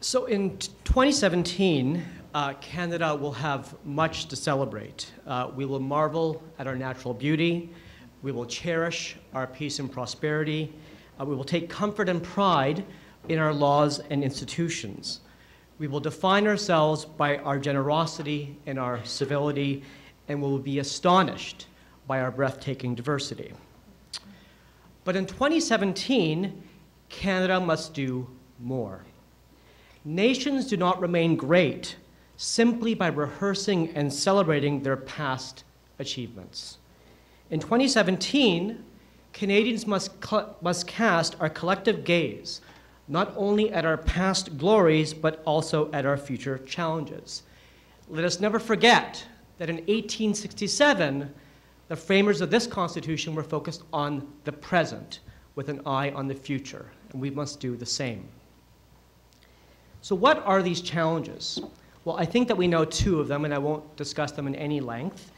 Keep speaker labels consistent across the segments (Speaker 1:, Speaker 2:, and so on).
Speaker 1: So in 2017, Canada will have much to celebrate. We will marvel at our natural beauty. We will cherish our peace and prosperity. We will take comfort and pride in our laws and institutions. We will define ourselves by our generosity and our civility, and we will be astonished by our breathtaking diversity. But in 2017, Canada must do more. Nations do not remain great simply by rehearsing and celebrating their past achievements. In 2017, Canadians must cast our collective gaze not only at our past glories, but also at our future challenges. Let us never forget that in 1867, the framers of this Constitution were focused on the present with an eye on the future, and we must do the same. So what are these challenges? Well, I think that we know two of them, and I won't discuss them in any length.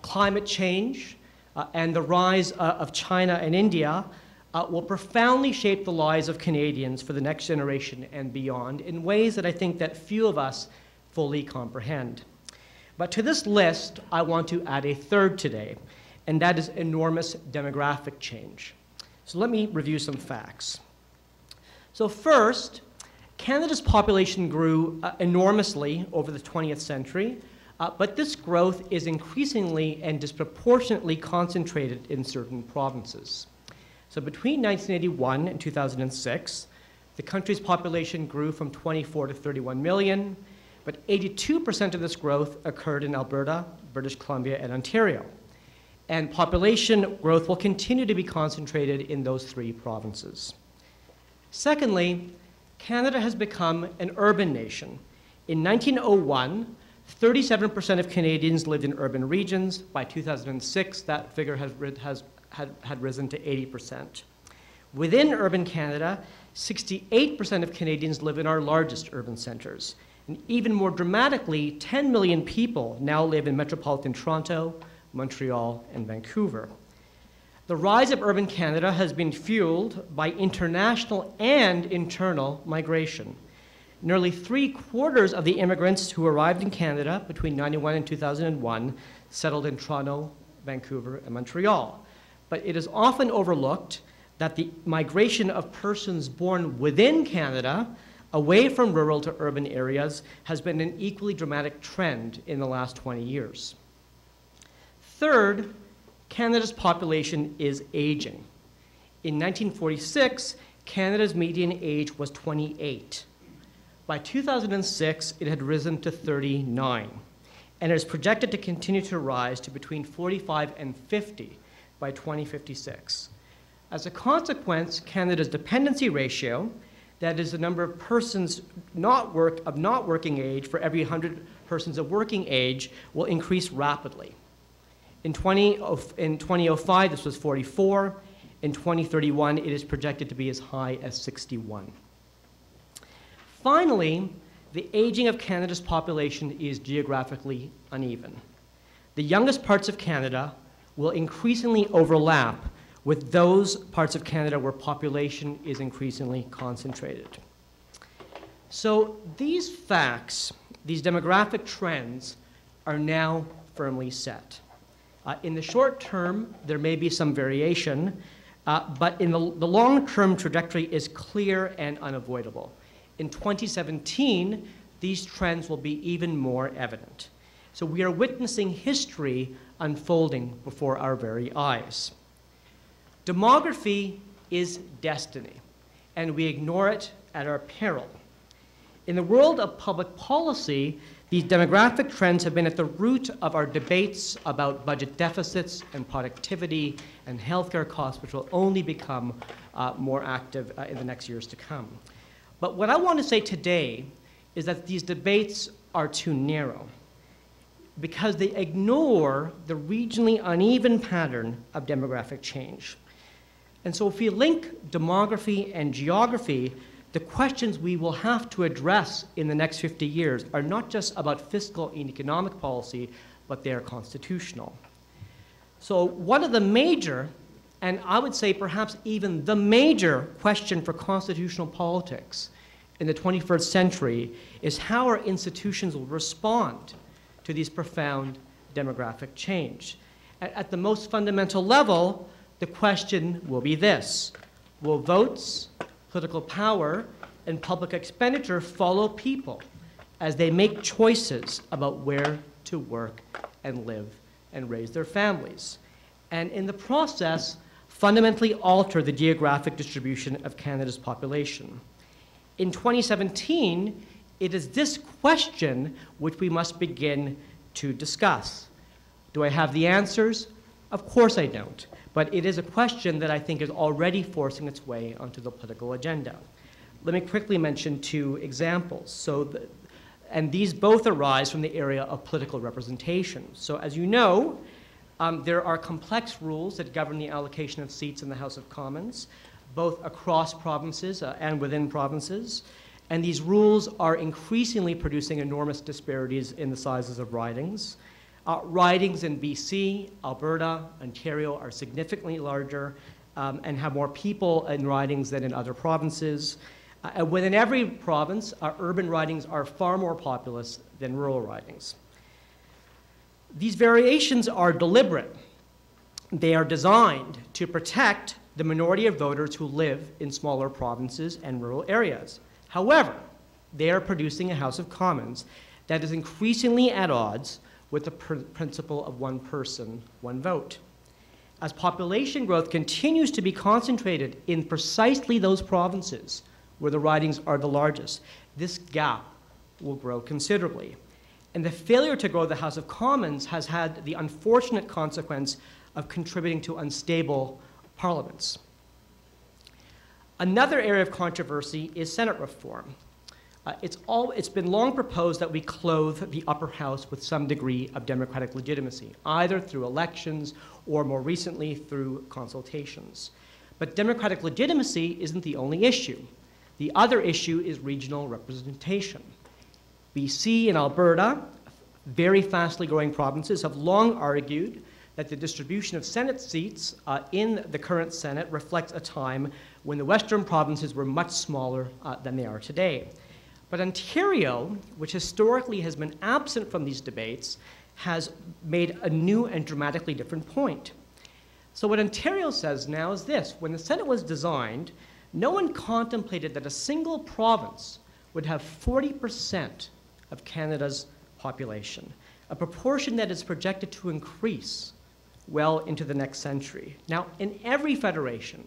Speaker 1: Climate change and the rise of China and India will profoundly shape the lives of Canadians for the next generation and beyond in ways that I think that few of us fully comprehend. But to this list, I want to add a third today, and that is enormous demographic change. So let me review some facts. So first, Canada's population grew enormously over the 20th century, but this growth is increasingly and disproportionately concentrated in certain provinces. So between 1981 and 2006, the country's population grew from 24 to 31 million, but 82% of this growth occurred in Alberta, British Columbia, and Ontario. And population growth will continue to be concentrated in those three provinces. Secondly, Canada has become an urban nation. In 1901, 37% of Canadians lived in urban regions. By 2006, that figure had risen to 80%. Within urban Canada, 68% of Canadians live in our largest urban centers. And even more dramatically, 10 million people now live in metropolitan Toronto, Montreal, and Vancouver. The rise of urban Canada has been fueled by international and internal migration. Nearly 3/4 of the immigrants who arrived in Canada between 1991 and 2001 settled in Toronto, Vancouver, and Montreal. But it is often overlooked that the migration of persons born within Canada away from rural to urban areas has been an equally dramatic trend in the last 20 years. Third, Canada's population is aging. In 1946, Canada's median age was 28. By 2006, it had risen to 39, and it is projected to continue to rise to between 45 and 50 by 2056. As a consequence, Canada's dependency ratio, that is the number of persons not working age for every 100 persons of working age, will increase rapidly. In 2005, this was 44. In 2031, it is projected to be as high as 61. Finally, the aging of Canada's population is geographically uneven. The youngest parts of Canada will increasingly overlap with those parts of Canada where population is increasingly concentrated. So these facts, these demographic trends, are now firmly set. In the short term, there may be some variation, but in the long-term trajectory is clear and unavoidable. In 2017, these trends will be even more evident. So we are witnessing history unfolding before our very eyes. Demography is destiny, and we ignore it at our peril. In the world of public policy, these demographic trends have been at the root of our debates about budget deficits and productivity and healthcare costs, which will only become more active in the next years to come. But what I want to say today is that these debates are too narrow because they ignore the regionally uneven pattern of demographic change. And so if we link demography and geography, the questions we will have to address in the next 50 years are not just about fiscal and economic policy, but they are constitutional. So one of the major, and I would say perhaps even the major question for constitutional politics in the 21st century is how our institutions will respond to these profound demographic change. At the most fundamental level, the question will be this: will votes, political power, and public expenditure follow people as they make choices about where to work and live and raise their families, and in the process, fundamentally alter the geographic distribution of Canada's population? In 2017, it is this question which we must begin to discuss. Do I have the answers? Of course I don't. But it is a question that I think is already forcing its way onto the political agenda. Let me quickly mention two examples. And these both arise from the area of political representation. So as you know, there are complex rules that govern the allocation of seats in the House of Commons, both across provinces and within provinces. And these rules are increasingly producing enormous disparities in the sizes of ridings. Ridings in BC, Alberta, Ontario are significantly larger and have more people in ridings than in other provinces. Within every province, urban ridings are far more populous than rural ridings. These variations are deliberate. They are designed to protect the minority of voters who live in smaller provinces and rural areas. However, they are producing a House of Commons that is increasingly at odds with the principle of one person, one vote. As population growth continues to be concentrated in precisely those provinces where the ridings are the largest, this gap will grow considerably. And the failure to grow the House of Commons has had the unfortunate consequence of contributing to unstable parliaments. Another area of controversy is Senate reform. It's been long proposed that we clothe the upper house with some degree of democratic legitimacy, either through elections or more recently through consultations. But democratic legitimacy isn't the only issue. The other issue is regional representation. BC and Alberta, very fastly growing provinces, have long argued that the distribution of Senate seats in the current Senate reflects a time when the Western provinces were much smaller than they are today. But Ontario, which historically has been absent from these debates, has made a new and dramatically different point. So what Ontario says now is this: when the Senate was designed, no one contemplated that a single province would have 40% of Canada's population, a proportion that is projected to increase well into the next century. Now, in every federation,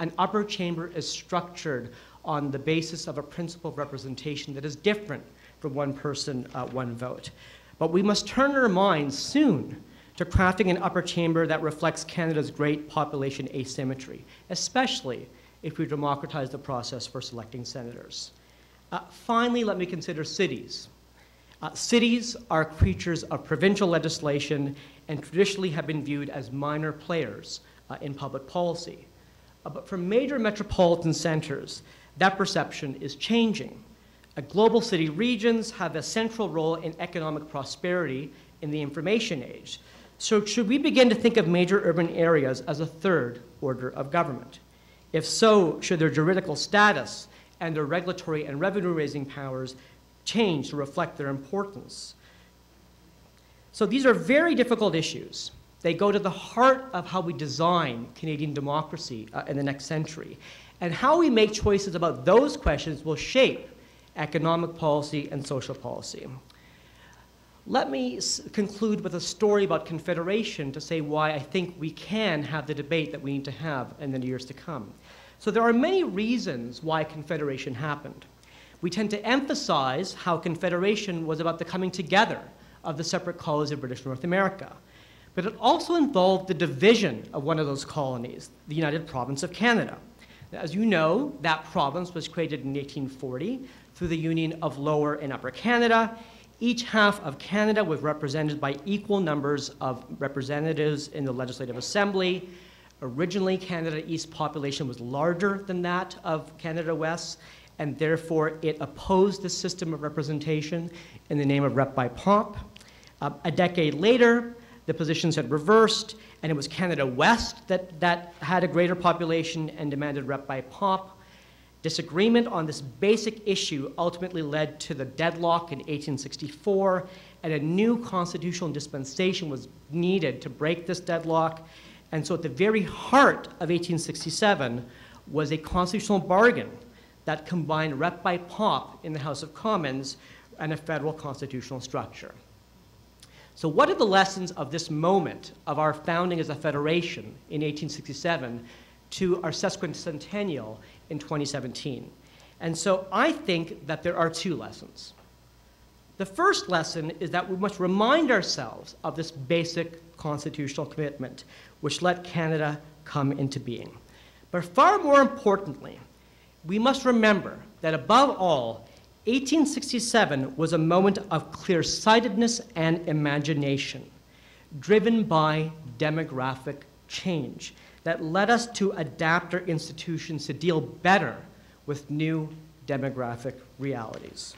Speaker 1: an upper chamber is structured on the basis of a principle of representation that is different from one person, one vote. But we must turn our minds soon to crafting an upper chamber that reflects Canada's great population asymmetry, especially if we democratize the process for selecting senators. Finally, let me consider cities. Cities are creatures of provincial legislation and traditionally have been viewed as minor players in public policy. But for major metropolitan centers, that perception is changing. Global city regions have a central role in economic prosperity in the information age. So should we begin to think of major urban areas as a third order of government? If so, should their juridical status and their regulatory and revenue-raising powers change to reflect their importance? So these are very difficult issues. They go to the heart of how we design Canadian democracy in the next century. And how we make choices about those questions will shape economic policy and social policy. Let me conclude with a story about Confederation to say why I think we can have the debate that we need to have in the years to come. So there are many reasons why Confederation happened. We tend to emphasize how Confederation was about the coming together of the separate colonies of British North America. But it also involved the division of one of those colonies, the United Province of Canada. As you know, that province was created in 1840 through the union of Lower and Upper Canada. Each half of Canada was represented by equal numbers of representatives in the Legislative Assembly. Originally, Canada East population was larger than that of Canada West, and therefore it opposed the system of representation in the name of rep by pomp. A decade later, the positions had reversed, and it was Canada West that had a greater population and demanded rep by pomp. Disagreement on this basic issue ultimately led to the deadlock in 1864, and a new constitutional dispensation was needed to break this deadlock. And so at the very heart of 1867 was a constitutional bargain that combined rep by pop in the House of Commons and a federal constitutional structure. So what are the lessons of this moment of our founding as a federation in 1867 to our sesquicentennial in 2017? And so I think that there are two lessons. The first lesson is that we must remind ourselves of this basic constitutional commitment which let Canada come into being. But far more importantly, we must remember that above all, 1867 was a moment of clear-sightedness and imagination, driven by demographic change that led us to adapt our institutions to deal better with new demographic realities.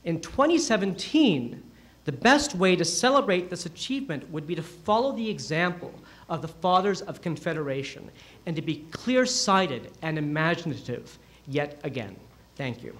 Speaker 1: In 2017, the best way to celebrate this achievement would be to follow the example of the Fathers of Confederation and to be clear-sighted and imaginative yet again. Thank you.